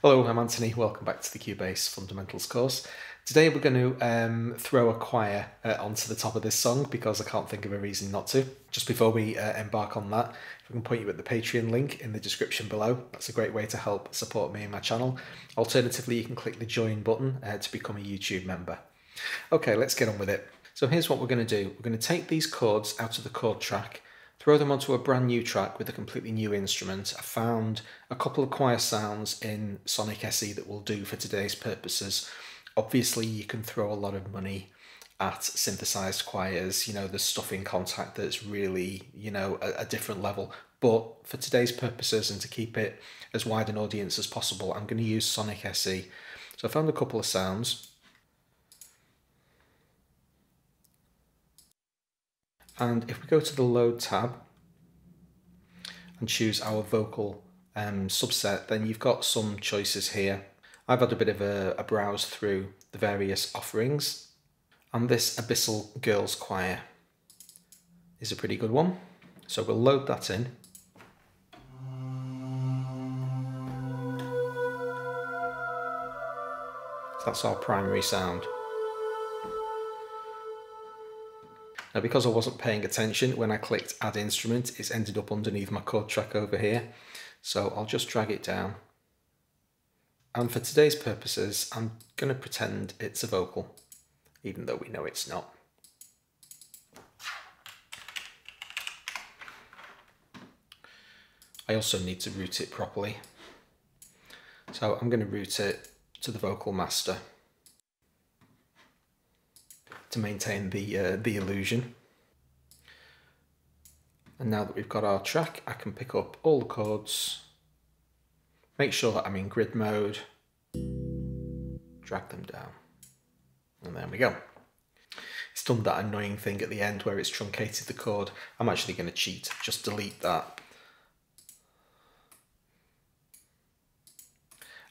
Hello, I'm Anthony. Welcome back to the Cubase Fundamentals course. Today we're going to throw a choir onto the top of this song because I can't think of a reason not to. Just before we embark on that, if I can point you at the Patreon link in the description below, that's a great way to help support me and my channel. Alternatively, you can click the join button to become a YouTube member. Okay, let's get on with it. So here's what we're going to do. We're going to take these chords out of the chord track, throw them onto a brand new track with a completely new instrument. I found a couple of choir sounds in Sonic SE that will do for today's purposes. Obviously, you can throw a lot of money at synthesized choirs, the stuff in Contact that's really, a different level. But for today's purposes and to keep it as wide an audience as possible, I'm going to use Sonic SE. So I found a couple of sounds. And if we go to the Load tab and choose our vocal subset, then you've got some choices here. I've had a bit of a browse through the various offerings, and this Abyssal Girls Choir is a pretty good one. So we'll load that in. So that's our primary sound. Now, because I wasn't paying attention when I clicked Add Instrument, it's ended up underneath my chord track over here. So I'll just drag it down. And for today's purposes, I'm going to pretend it's a vocal, even though we know it's not. I also need to route it properly. So I'm going to route it to the vocal master to maintain the illusion. And now that we've got our track, I can pick up all the chords, make sure that I'm in grid mode, drag them down, and there we go. It's done that annoying thing at the end where it's truncated the chord. I'm actually going to cheat, just delete that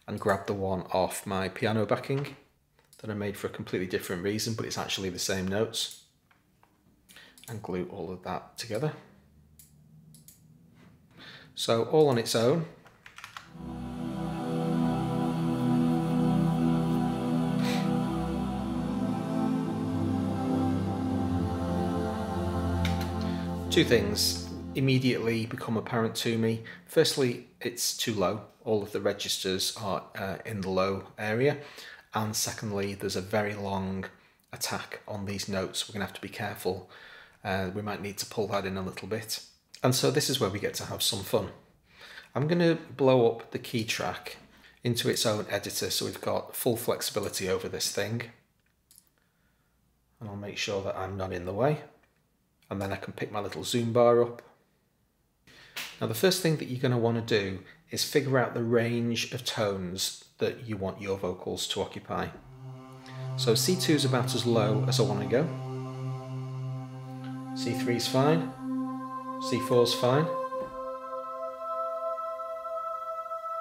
and grab the one off my piano backing that I made for a completely different reason, but it's actually the same notes, and glue all of that together. So all on its own. Two things immediately become apparent to me. Firstly, it's too low. All of the registers are in the low area. And secondly, there's a very long attack on these notes. We're going to have to be careful. We might need to pull that in a little bit. And so this is where we get to have some fun. I'm going to blow up the key track into its own editor so we've got full flexibility over this thing. And I'll make sure that I'm not in the way. And then I can pick my little zoom bar up. Now the first thing that you're going to want to do is figure out the range of tones that you want your vocals to occupy. So C2 is about as low as I want to go. C3 is fine. C4 is fine.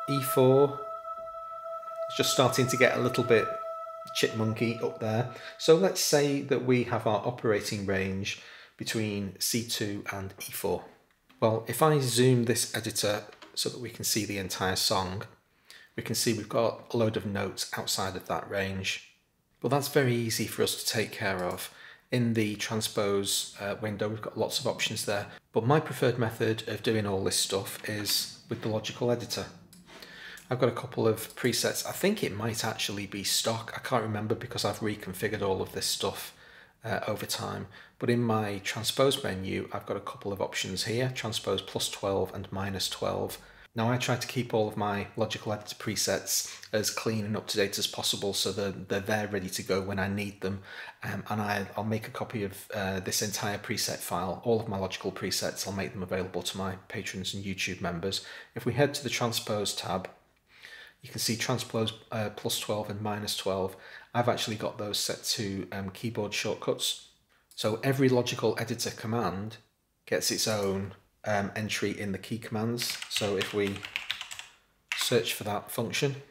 E4 is just starting to get a little bit chipmunky up there. So let's say that we have our operating range between C2 and E4. Well, if I zoom this editor so that we can see the entire song, we can see we've got a load of notes outside of that range. But that's very easy for us to take care of. In the Transpose window, we've got lots of options there. But my preferred method of doing all this stuff is with the logical editor. I've got a couple of presets. I think it might actually be stock. I can't remember because I've reconfigured all of this stuff over time. But in my Transpose menu, I've got a couple of options here, Transpose +12 and -12. Now I try to keep all of my logical editor presets as clean and up to date as possible so that they're there ready to go when I need them. And I'll make a copy of this entire preset file, all of my logical presets. I'll make them available to my patrons and YouTube members. If we head to the Transpose tab, you can see Transpose +12 and -12. I've actually got those set to keyboard shortcuts. So every logical editor command gets its own entry in the key commands. So if we search for that function,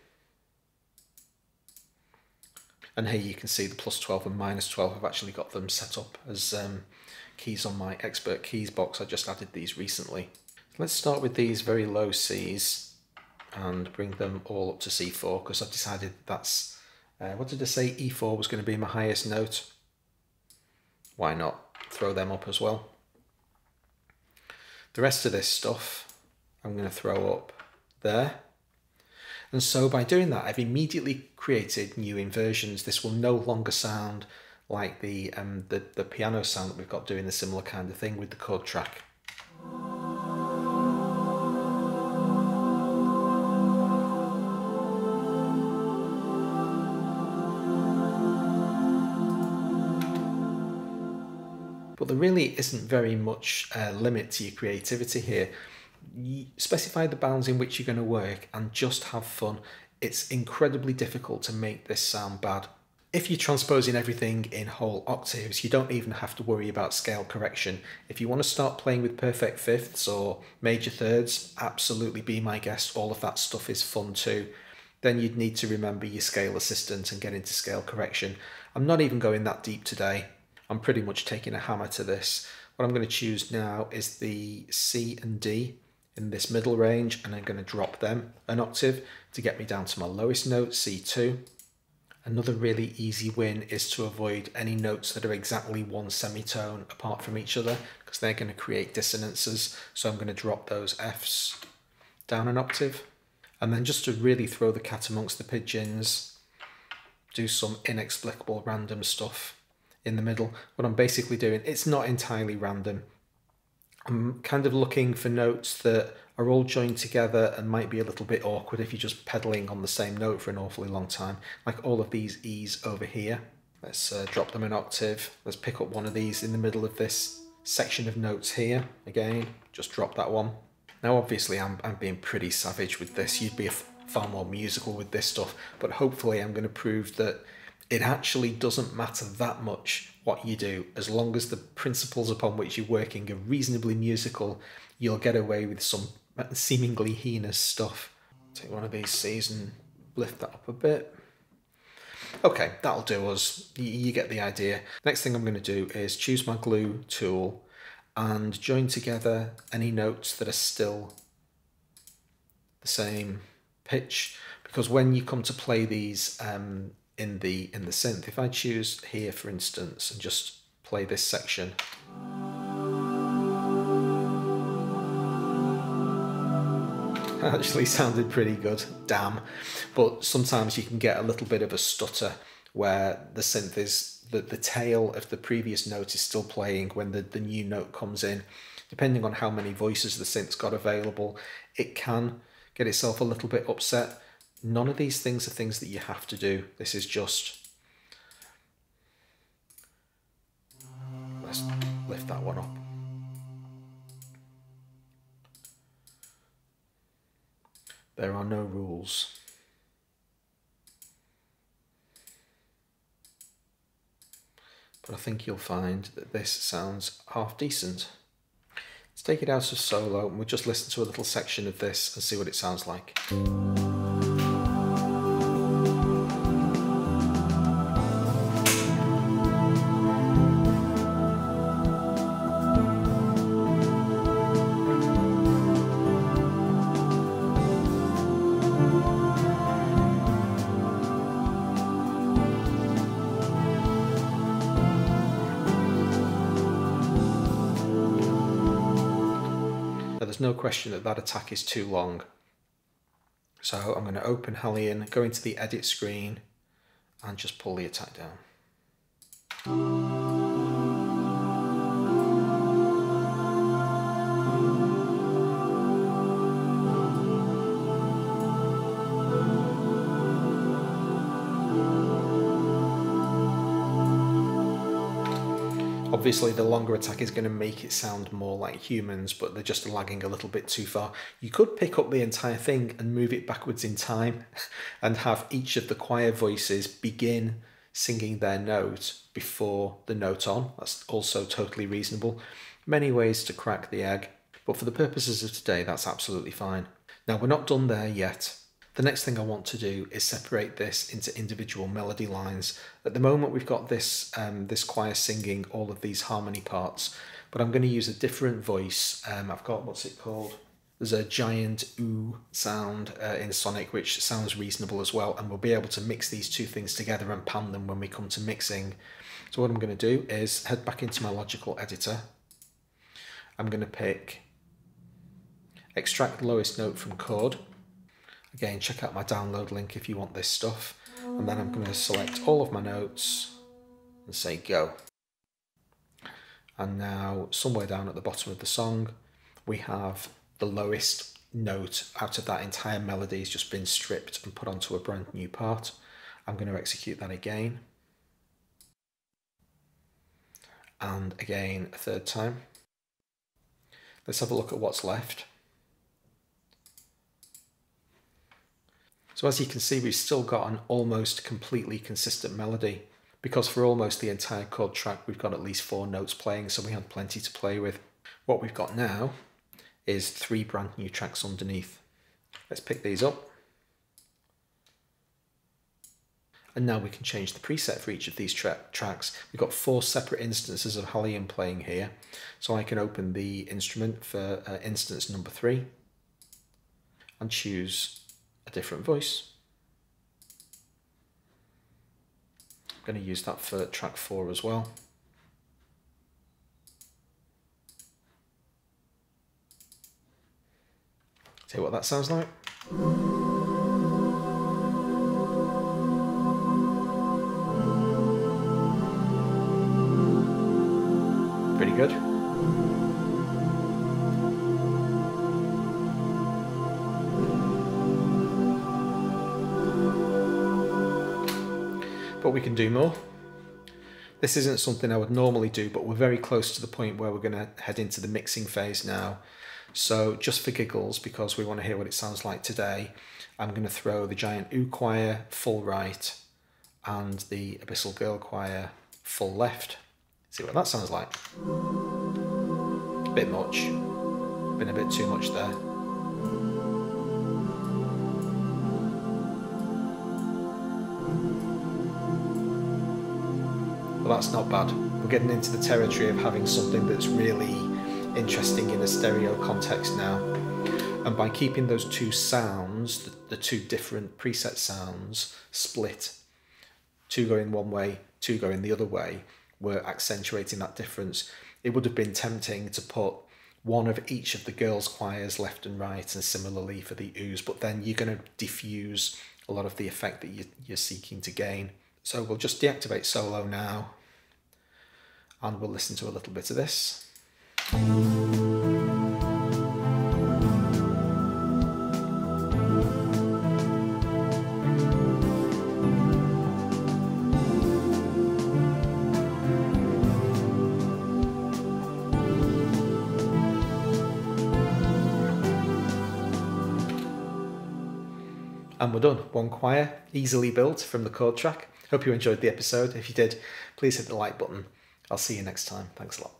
and here you can see the +12 and -12, I've actually got them set up as keys on my expert keys box. I just added these recently. Let's start with these very low Cs. and bring them all up to C4, because I've decided that's, what did I say, E4 was going to be my highest note. Why not throw them up as well? The rest of this stuff I'm going to throw up there. And so by doing that, I've immediately created new inversions. This will no longer sound like the piano sound that we've got doing the similar kind of thing with the chord track. But there really isn't very much limit to your creativity here. You specify the bounds in which you're going to work and just have fun. It's incredibly difficult to make this sound bad. If you're transposing everything in whole octaves, you don't even have to worry about scale correction. If you want to start playing with perfect fifths or major thirds, absolutely be my guest. All of that stuff is fun too. Then you'd need to remember your scale assistant and get into scale correction. I'm not even going that deep today. I'm pretty much taking a hammer to this. What I'm going to choose now is the C and D in this middle range, and I'm going to drop them an octave to get me down to my lowest note, C2. Another really easy win is to avoid any notes that are exactly one semitone apart from each other, because they're going to create dissonances. So I'm going to drop those Fs down an octave. And then just to really throw the cat amongst the pigeons, do some inexplicable random stuff in the middle. What I'm basically doing, it's not entirely random. I'm kind of looking for notes that are all joined together and might be a little bit awkward if you're just pedaling on the same note for an awfully long time, like all of these E's over here. Let's drop them an octave. Let's pick up one of these in the middle of this section of notes here. Again, just drop that one. Now obviously I'm being pretty savage with this. You'd be far more musical with this stuff, but hopefully I'm going to prove that it actually doesn't matter that much what you do. As long as the principles upon which you're working are reasonably musical, you'll get away with some seemingly heinous stuff. Take one of these C's and lift that up a bit. Okay, that'll do us. You get the idea. Next thing I'm going to do is choose my glue tool and join together any notes that are still the same pitch, because when you come to play these in the synth, if I choose here for instance and just play this section, actually sounded pretty good, damn. But sometimes you can get a little bit of a stutter where the synth is, the tail of the previous note is still playing when the new note comes in. Depending on how many voices the synth's got available, it can get itself a little bit upset. None of these things are things that you have to do. This is just, let's lift that one up. There are no rules. But I think you'll find that this sounds half decent. Let's take it out of solo and we'll just listen to a little section of this and see what it sounds like. There's no question that that attack is too long. So I'm going to open Hallian, go into the edit screen and just pull the attack down. Obviously the longer attack is going to make it sound more like humans, but they're just lagging a little bit too far. You could pick up the entire thing and move it backwards in time and have each of the choir voices begin singing their note before the note on. That's also totally reasonable. Many ways to crack the egg, but for the purposes of today, that's absolutely fine. Now we're not done there yet. The next thing I want to do is separate this into individual melody lines. At the moment we've got this, this choir singing all of these harmony parts, but I'm going to use a different voice. I've got, what's it called? There's a giant ooh sound in Sonic, which sounds reasonable as well, and we'll be able to mix these two things together and pan them when we come to mixing. So what I'm going to do is head back into my logical editor. I'm going to pick extract lowest note from Chord. Again, check out my download link if you want this stuff. And then I'm going to select all of my notes and say go. And now somewhere down at the bottom of the song, we have the lowest note out of that entire melody has just been stripped and put onto a brand new part. I'm going to execute that again. And again a third time. Let's have a look at what's left. So as you can see, we've still got an almost completely consistent melody, because for almost the entire chord track we've got at least 4 notes playing, so we had plenty to play with. What we've got now is 3 brand new tracks underneath. Let's pick these up. And now we can change the preset for each of these tracks. We've got 4 separate instances of Hallian playing here. So I can open the instrument for instance number 3 and choose a different voice. I'm going to use that for track 4 as well. See what that sounds like. Pretty good. But we can do more. This isn't something I would normally do, but we're very close to the point where we're going to head into the mixing phase now. So just for giggles, because we want to hear what it sounds like today, I'm going to throw the giant ooh choir full right and the abyssal girl choir full left. See what that sounds like. A bit much. Been a bit too much there. But that's not bad. We're getting into the territory of having something that's really interesting in a stereo context now. And by keeping those 2 sounds, the 2 different preset sounds split, 2 going one way, 2 going the other way, we're accentuating that difference. It would have been tempting to put one of each of the girls' choirs left and right, and similarly for the oohs, but then you're going to diffuse a lot of the effect that you're seeking to gain. So we'll just deactivate solo now, and we'll listen to a little bit of this. And we're done. One choir, easily built from the chord track. Hope you enjoyed the episode. If you did, please hit the like button. I'll see you next time. Thanks a lot.